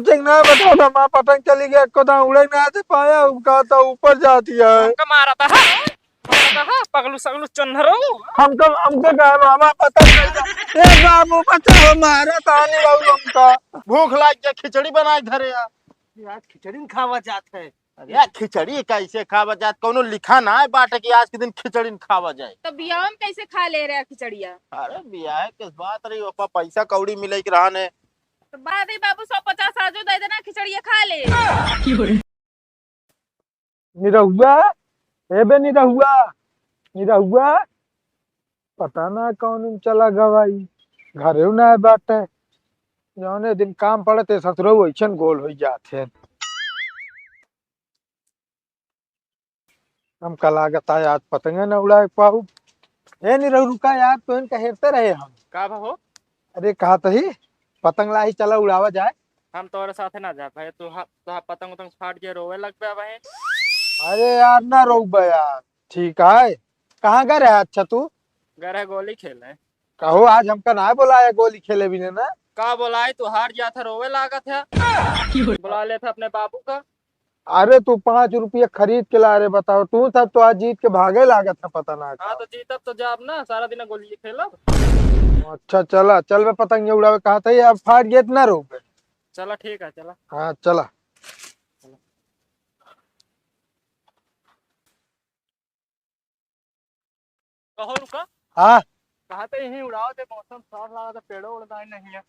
कुछ ना बताओ ना, माँ पतंग चली गई को तो उड़े ना आते पाया उनका तो ऊपर जाती है। हमका मारा था पगलू सगलू चन्हरो। हमको हमको कहा मामा पतंग नहीं था। ए बाबू बचाओ मारा तानी बाबू हमका। भूख लाग के खिचड़ी बनाए धरे यार। यार खिचड़ी न खावा जात है। अरे यार खिचड़ी कैसे खावा जात, कोनो लिखा ना है बाटे कि आज के दिन खिचड़ी न खावा जाए। तो बियाह में कैसे खा ले रहे खिचड़िया? अरे बियाह किस बात रही ओपा, पैसा कौड़ी मिले के रहने। तो बाद ही बाबू 150 आजो दे देना, खिचड़िया खा ले। निरहुआ ए बे निरहुआ पता ना कौन चला गवाई घरे ना बाटे। जौने दिन काम पड़ते ससुरो वैसन गोल हो जाते। हम कल लागत है आज पतंग न उड़ा पाऊ। ए निरहु रुका यार, तो इनका हेरते रहे हम। का हो? अरे कहा ही पतंग लाई चला उड़ावा जाए। हम तोरे साथे ना जा भाई, तू पतंग उतंग फाट के रोवे लग पे भाई। अरे यार ना रोक यार, ठीक है। कहाँ गए रहे? अच्छा तू घर है गोली खेले। कहो आज हमका ना बुलाया गोली खेले भी ने ना। का बोलाए तू हार गया था, रोवे लागत है। बुला ले था अपने बाबू का। अरे तू 5 रुपये खरीद के ला रहे, बताओ तू तब तो आज जीत के भागे लागत था पता ना। हाँ तो जीतब तो जाब ना, सारा दिन गोली खेलब। अच्छा चला चल मैं पतंग उड़ावे कहा था अब फाट गए ना रोक। चला ठीक है चला। हाँ चला। कहो रुका। हाँ कहा तो यही उड़ाओ थे, मौसम साफ लगा था, पेड़ों उड़ाए नहीं है।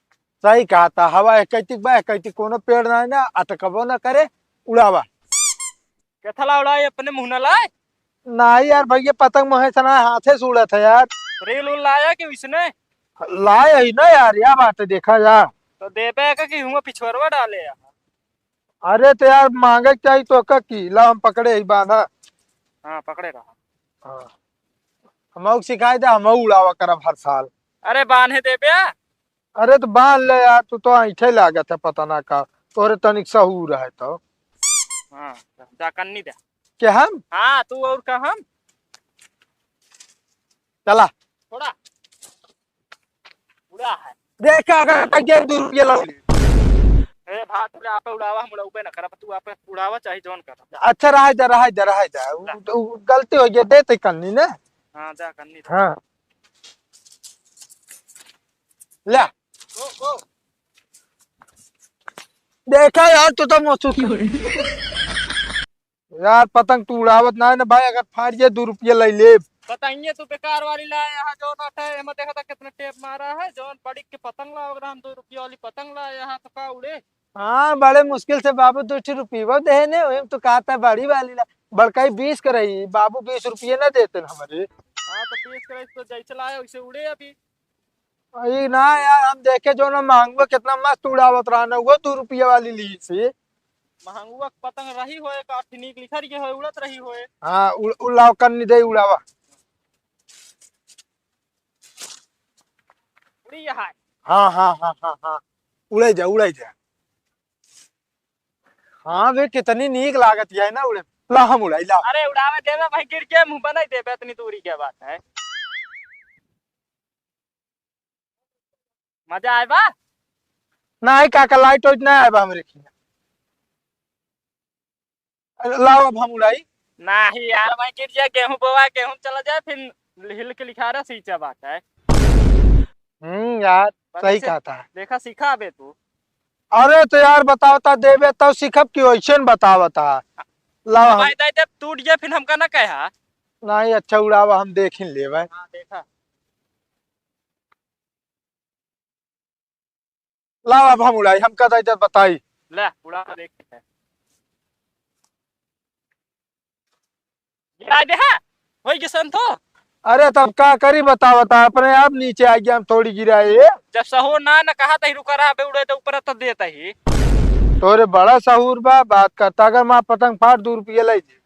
सही कहा था, हवा एक कोनो पेड़ ना है ना अटकबो ना करे उड़ावा। कैथला उड़ाए अपने मुंह न लाए। नहीं यार भैया पतंग मोहे सना हाथे से उड़ा था यार। रेल उल लाया कि उसने? लाए ही ना यार, यह बात है देखा जा। तो देवे का कि हुआ पिछवरवा डाले यहाँ। अरे तो यार मांगे चाहिए तो का की ला हम पकड़े ही बांधा। हाँ पकड़े रहा। हाँ हम सिखाए दे, हम उड़ावा करब हर साल। अरे बांधे देवे। अरे तो बांध ले यार, तू तो ऐठे लागत है पता ना का, तोरे तनिक सहूर है तो। हाँ जा कन्नी दे के हम? हाँ तू और का हम। चला थोड़ा उड़ा है। देखा अगर 2 रुपये लग ले। ए भात ले आप उड़ावा, हम उड़ावे ना करब, तू आप उड़ावा चाहे जोन कर। अच्छा रहा जा गलती हो गई देते कन्नी ने। हाँ जा कन्नी दे। हाँ ले गो देखा यार तू तो मौसू यार पतंग तू उड़ावत ना है ना भाई, अगर फाड़ गए 2 रुपये ले ले। बताइए तू बेकार वाली लाया यहाँ जो नट है, हमें देखा था कितने टेप मारा है, जोन बड़ी के पतंग लाओ, अगर हम 2 रुपये वाली पतंग लाया यहाँ तो का उड़े। हाँ बड़े मुश्किल से बाबू 2 रुपये देने हुए तो कहता है बड़ी वाली ला। बड़काई 20 कर रही, बाबू 20 रुपये ना देते हमारे। हाँ तो 20 करे तो जैसे लाया वैसे उड़े अभी। अरे ना यार हम देखे जो ना मांगो कितना मस्त उड़ावत रहा ना, वो 2 रुपये वाली ली से। महंगुआ पतंग रही होए का ठीक लिखा रही है, उड़त रही होए। हाँ उड़ाव करनी दे उड़ावा। उड़ी यहाँ। हाँ उड़े जा। हाँ वे कितनी नीक लागत है ना उड़े। ला हम उड़ाई ला। अरे उड़ावे देवे भाई, गिर के मुंह बनाई देवे, इतनी दूरी क्या बात है। मजा आए बा ना है काका लाइट वाइट ना है बा हमरे की। लाओ अब हम उड़ाई। नहीं यार भाई, गिर जाए गेहूं बोवा, गेहूं चला जाए फिर हिल के लिखा रहा सींचा बात है। यार सही कहा था। देखा सीखा बे तू। अरे तो यार बतावता देवे तब सीखब की वैसे बतावता। लाओ भाई दे टूट गया फिर हमका ना कहा। नहीं अच्छा उड़ावा हम देख ले भाई। हाँ देखा। लाओ अब हम उड़ाई, हम कहता इधर बताई। ले उड़ा देख गिरा दे है वही किसन तो। अरे तब का करी बतावता, अपने आप नीचे आ गया, हम थोड़ी गिराए। जब सहो ना कहा था रुका रहा बे, उड़े तो ऊपर तो देता ही। तोरे बड़ा सहूर बा बात करता, अगर माँ पतंग फाट 2 रुपये ले जे।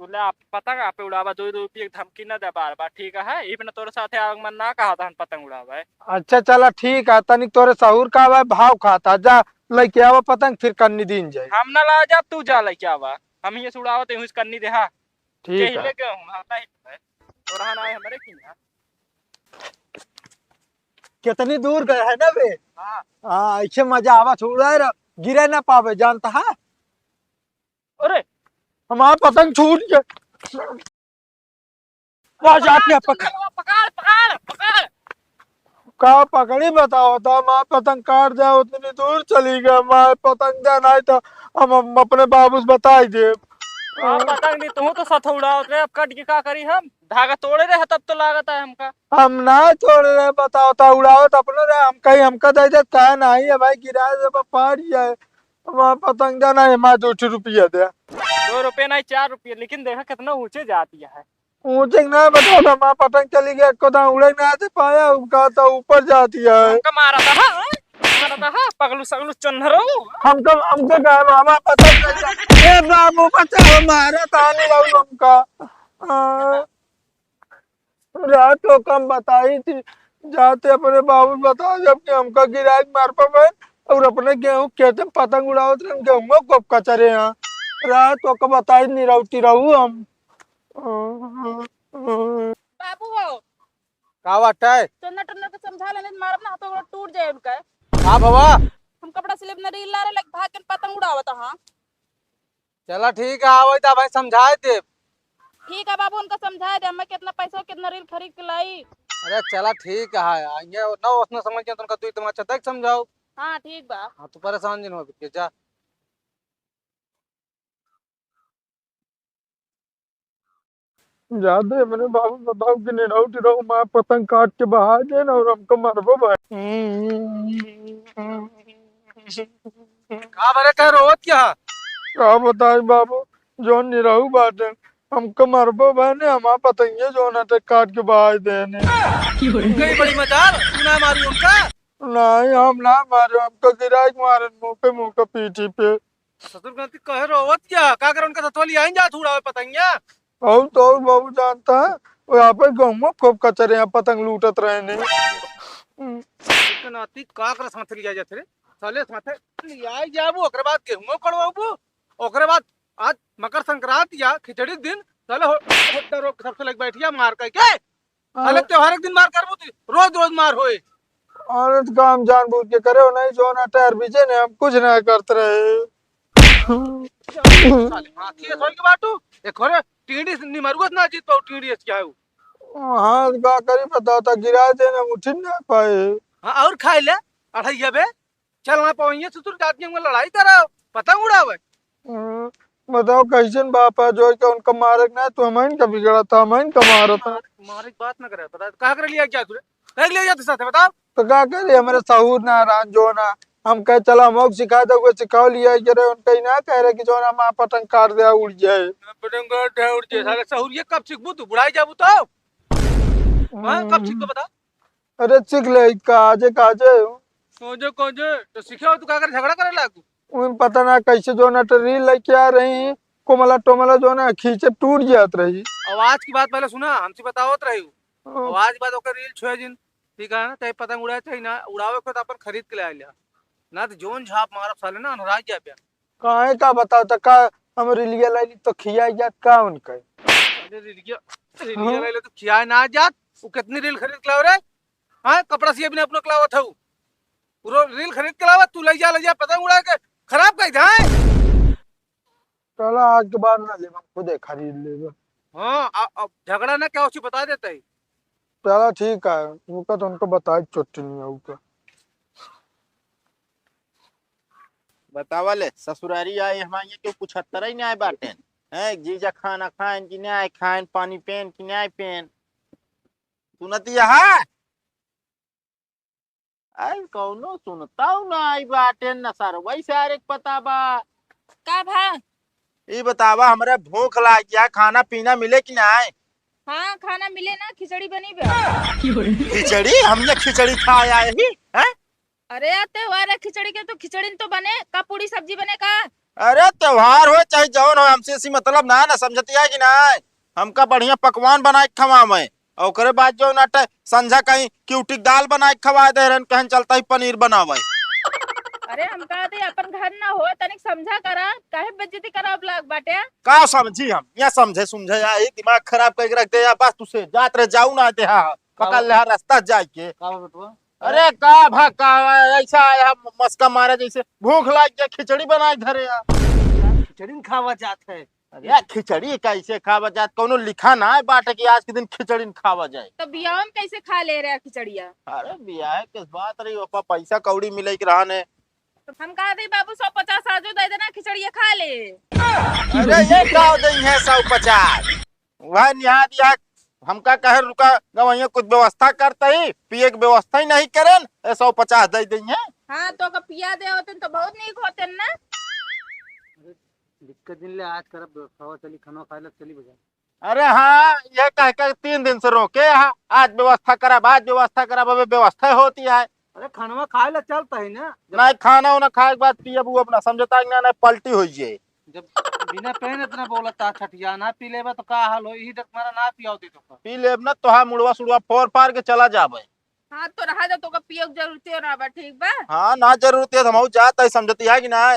तू ले आप पतंग आप उड़ावा 2 रुपये धमकी न दे बार बार, ठीक है। इबन तोरे साथे आगमन ना कहा था हम पतंग उड़ावा। अच्छा चला ठीक है, तनिक तोरे सहूर का भाव खाता जा लेके आवा पतंग, फिर कन्नी दिन जाए। हम ना ला जा, तू जा लेके आवा, हम ये उड़ावा ते करनी दे। हाँ ठीक है। लेके हूं आता ही है और ना हमारे की ना। कितनी दूर गए है ना बे। हाँ हाँ ऐसे मजा आवा छोड़ा है। गिरे ना पावे, जानता है? अरे हमारा पतंग छूट गया। वहां जाती है पकड़, पकड़ पकड़ पकड़। का पकड़ी बताओ था, हमारा पतंग काट जाए उतनी दूर चली गया, हमारे पतंग जाना है तो हम अपने बाबू से बताई दे। पतंग नहीं तू तो सथ उड़ाओ रे, अब कट के का करी हम, धागा तोड़े रहे तब तो लागत है हमका। हम ना छोड़ रहे, बताओ था उड़ाओ तो अपने रहे, हम कहीं हमका दे दे कहा नहीं है भाई, किराए से पार ही है, हमारा पतंग जाना है, हमारे 200 रुपया दे। 2 रुपये नहीं 4 रुपये, लेकिन देखा कितना ऊंचे जाती है। ऊंचे ना बताओ था, हमारा पतंग चली गया, को तो उड़े ना से पाया, उनका तो ऊपर जाती है। हमका मारा था हाँ? मारा था हाँ? पगलू सगलू चन्हरो। हमको कहा हमारा पतंग चल गया। ए बाबू बचाओ, मारा था नहीं बाबू हमका। रात को कम बताई थी, जाते अपने बाबू बताओ, जबकि हमका गिराए मार पाए और अपने गेहूं कहते पतंग उड़ाओ तो गेहूं को कचरे यहाँ, रात को बताई नहीं रहती रहू हम। बाबू हो का बात है? टन्ना टन्ना के समझा लेने मारब ना तो टूट जाए उनका। हाँ बाबा, हम कपड़ा सिले न रील ला रहे लग भाग के पतंग उड़ावत हां। चला ठीक है, आवई तो भाई समझाए दे। ठीक है बाबू, उनका समझाए दे, हमें कितना पैसा कितना रील खरीद के लाई। अरे चला ठीक है, आएंगे ना उसने समझ के तुमका, तू तुम अच्छा तक समझाओ। हाँ ठीक बा। हाँ तू परेशान जिन हो के जा। जाते अपने बाबू बताओ कि नहीं रहती रहू, मैं पतंग काट के बहा दे ना और हमको मरबो भाई। का बरे कह रोत क्या? का बताए बाबू, जो नहीं रहू बाटे हमको मरबो भाई ने, हमारा पतंगे जो ना ते काट के बहा देने। गई बड़ी मजाल, तू ना मारी उनका। नहीं हम ना मारे, हमको गिराई मारे मुंह पे पीठी पे। ससुर गलती कह रोत क्या? का कर उनका सतवाली आई जा थोड़ा पतंगिया। और तो और बाबू जानता है, वो यहाँ पे गाँव में खूब कचरे यहाँ पतंग लूटत रहे नहीं। नाती का कर साथ लिया जाते रे, साले साथे लिया जाबू, ओकरे बाद गेहूं कड़वाबू, ओकरे बाद आज मकर संक्रांति या खिचड़ी दिन साले होट्टा रोक सबसे लग बैठिया मार के साले त्योहार एक दिन मार करबू, रोज रोज मार होए। औरत काम जानबूझ के करे हो नहीं, जो ना टायर बीजे ने हम कुछ ना करते रहे। साले हाथी है सोई के बाटू एक होरे टीडी नि मरुगत ना जीत पाऊ, टीडी है क्या है? हाँ का करी बताओ था, गिरा देना उठ ना पाए। हां और खाई ले अठैया बे, चल ना पाऊंगे ससुर जाती में लड़ाई करो, पतंग उड़ावे। बताओ कैसन बाप है जो के उनका मारक ना, तो हमें का बिगड़ा था, हमें का मारा था। मारे की बात ना करे, पता का कर लिया क्या तूने, कह लिया जाते साथ बताओ। तो क्या करे, हमारे सहूर ना रान जो ना, हम कह चला हम सिखा दो, सिखाओ लिया करे, उनका ही ना कह रहे कि जो ना हम पतंग काट दे उड़ जाए। पतंग उड़ जाए साले सहूर, ये कब सीखबू तू, बुढ़ाई जाबू तो हां कब सीख बता। अरे सीख ले काजे काजे, कोजे तो सीखे तू का कर झगड़ा करे लागू। उन पता ना कैसे जो ना रील लेके आ रही, कोमला टोमला जो ना खींचे टूट जात रही। आवाज की बात पहले सुना, हमसे बतावत रही आवाज की बात, ओकर रील छोड़ जिन ठीक है ना, चाहे पतंग उड़ाए चाहे ना उड़ावे को, तो अपन खरीद के ले आइला ना, तो जोन झाप मारब साले ना अनराज जा पे। काहे का बताओ तो का, हम रिलिया लाई तो खिया जात का उनका। अरे रिलिया ले तो खिया ना जात, वो कितनी रील खरीद के लाओ रे? हां कपड़ा से भी अपने लावत हूं, पूरा रील खरीद के लावत, तू ले जा पतंग उड़ा के खराब कर दे। चला आज के बाद ना ले, हम खुदे खरीद लेबे। हां अब झगड़ा ना क्या उसी बता देते है। चला ठीक है, उनका तो उनको बताए चोट नहीं है उनका। बतावले ससुरारी आए हमारे क्यों कुछ हत्तर ही नहीं आए बाटे हैं, जीजा खाना खाएं कि नहीं खाएं, पानी पेन कि नहीं पेन, सुनती है आई कौनो सुनता हूँ ना आई बाटे न सर वैसे यार, एक पता बा का भा? ये बतावा हमारे भूख लाग गया, खाना पीना मिले कि नहीं? हाँ खाना मिले ना, खिचड़ी बनी बा। खिचड़ी? हमने खिचड़ी खाया ही है। अरे यार त्योहार है, खिचड़ी के तो खिचड़ी तो बने का, पूरी सब्जी बने का। अरे त्योहार हो चाहे जौन हो, हमसे ऐसी मतलब ना ना, समझती है कि नहीं? हमका बढ़िया पकवान बना के खवा मैं, और ओकरे बाद जो ना संझा कहीं क्यूटिक दाल बना के खवा दे रहे, कहीं चलता ही पनीर बनावे। अरे हम कहते अपन घर ना हो, तनिक समझा करा, काहे बेइज्जती कराब लाग बाटे। का समझी हम या समझे समझे या एक दिमाग खराब करके रख दे या, बस तुसे जात रहे जाऊ ना दे, हाँ पकड़ ले रास्ता जाए के। अरे का भक्का ऐसा आया मस्का मारा जैसे भूख लाग गया खिचड़ी बनाए धरे यार। खिचड़ी न खावा जात है। अरे खिचड़ी कैसे खावा जाए कोनो लिखा ना है बाटे कि आज के दिन खिचड़ी न खावा जाए। तो बियाह में कैसे खा ले रहे हैं खिचड़िया? अरे बियाह किस बात रही ओपा पैसा कौड़ी मिले के रहा ने। तो हम कहा थे बाबू 150 आजो दे देना खिचड़िया खा ले। अरे ये का दई है 150 वह निहा दिया हमका कहे रुका गवैया कुछ व्यवस्था करते ही पिए की व्यवस्था ही नहीं करन 150 दे दी है। हाँ तो का पिया दे होते तो बहुत नीक होते ना। दिक्कत दिन ले आज करब खावा चली खाना खाए लग चली बजा। अरे हाँ ये कह के 3 दिन से रोके हाँ आज व्यवस्था करा आज व्यवस्था करा अबे व्यवस्था होती है। अरे खाना खाए ला चलता है ना। ना खाना उना खाए के बाद पिए वो अपना समझता है ना पलटी हो जाए। जब बिना पहन इतना बोलता छठिया ना पी लेबा तो का हाल हो। यही तक मारा ना पियाओ दे तो पी लेब ना तो हाँ मुड़वा सुड़वा फोर पार के चला जाबे। हाँ तो रहा जा तो का पियो की जरूरत है ना बा ठीक बा। हाँ ना जरूरत है हम जाता है समझती है कि ना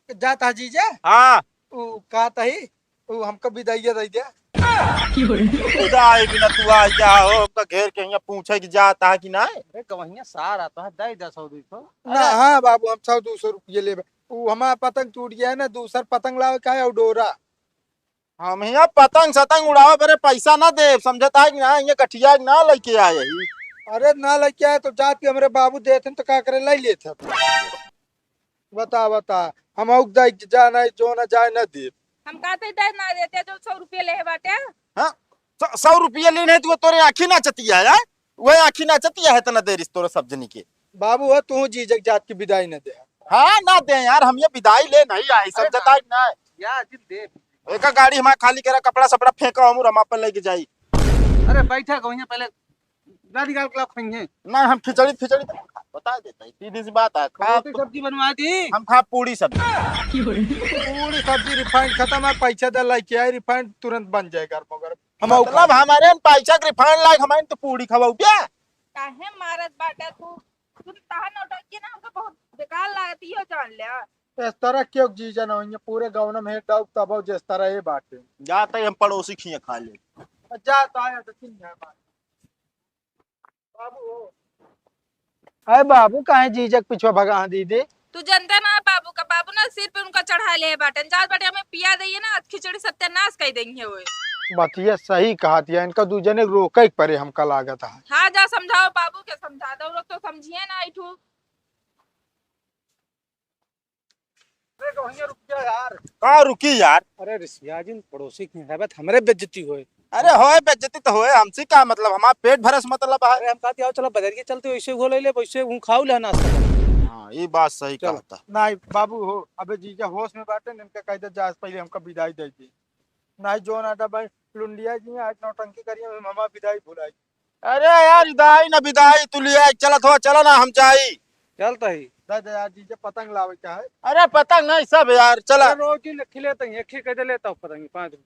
जाता जीजा हाँ ऊ कहता ही ऊ हमको विदाइया दे दिया। खुदा बिना तू आ जा हो का घेर के यहाँ पूछे कि जाता है कि ना। अरे गवहिया सार आता है दे 100-200। ना हाँ बाबू हम 100-200 रुपये ले ऊ हमारा पतंग टूट गया है ना दूसरा पतंग लावे का है और डोरा। हम यहाँ पतंग सतंग उड़ावे बरे पैसा ना दे समझता है कि ना ये कठिया ना लेके आए ही। अरे ना लेके आए तो जात के हमारे बाबू देते तो का करे ले लेते। बता बता हम जाना जो ना जाए ना दे। हम कहते दे ना देते जो 100 रुपये ले बाटे। हाँ 100 रुपये लेने तो तोरे आँखी ना चतिया है वही आँखी ना चतिया है तना देरी तोरे सब जनी के। बाबू हो तू जीजक जात की विदाई न दे। हाँ ना दे यार हम ये विदाई ले नहीं आई समझता है कि ना। या जिन दे एक गाड़ी हमारा खाली करा कपड़ा सपड़ा फेंका हम अपन लेके जाई। अरे बैठा गवहिया पहले गाड़ी गाल के खाइए ना हम खिचड़ी फिचड़ी तो बता देता है सीधी सी बात है खा रोटी सब्जी बनवा दी। हम खा पूरी सब्जी पूरी सब्जी रिफाइंड खत्म है पैसा दे लेके आए रिफाइंड तुरंत बन जाएगा मगर हम मतलब हमारे पैसा के रिफाइंड लायक हमारे तो पूरी खवाऊ क्या। काहे मारत बाटे तू तहा नौटंकी ना हमको बहुत बेकार लागती हो जान ले। इस तरह क्यों जीजा ना होइए पूरे गाँव में डाउट तब जिस तरह ये बात है। जाते ही हम पड़ोसी खिए खा ले जा तो आया तो चिन्ह है बात। बाबू हो अरे बाबू काहे जीजक पिछवा भगा दीदी। तू जानता ना बाबू का बाबू ना सिर पे उनका चढ़ा ले बाटन जात बाटे हमें पिया दइए ना खिचड़ी सत्यानाश कर देंगे ओए। बतिया सही कहा दिया इनका दूजे ने रोके परे हमका लागत है। हाँ जा समझाओ बाबू के समझा दो लोग तो समझिए ना इठू। अरे गवहिया रुक जा यार। कहाँ रुकी यार। अरे रिसिया जिन पड़ोसी की है बात हमरे बेइज्जती होए। अरे होए बेइज्जती तो होए हमसे क्या मतलब हमारा पेट भरस मतलब है। अरे हम कहते आओ चलो बाजार के चलते वैसे घोल ले वैसे हूं खाऊ ले नाश्ता हाँ ये बात सही चलो। कहता। नहीं बाबू हो अबे जीजा होश में बाटे इनका कहते जा पहले हमका विदाई दे दी। नहीं जो ना भाई लुंडिया जी आज नौटंकी करिए मामा विदाई भुलाई। अरे यार विदाई ना विदाई तू लिया चला थोड़ा चला ना हम जाई। चलता ही दादा यार जीजा पतंग लावे क्या है। अरे पतंग नहीं सब यार चला। रोज ही खिले तो एक ही कह दे लेता हूं पतंग 5 रुपए।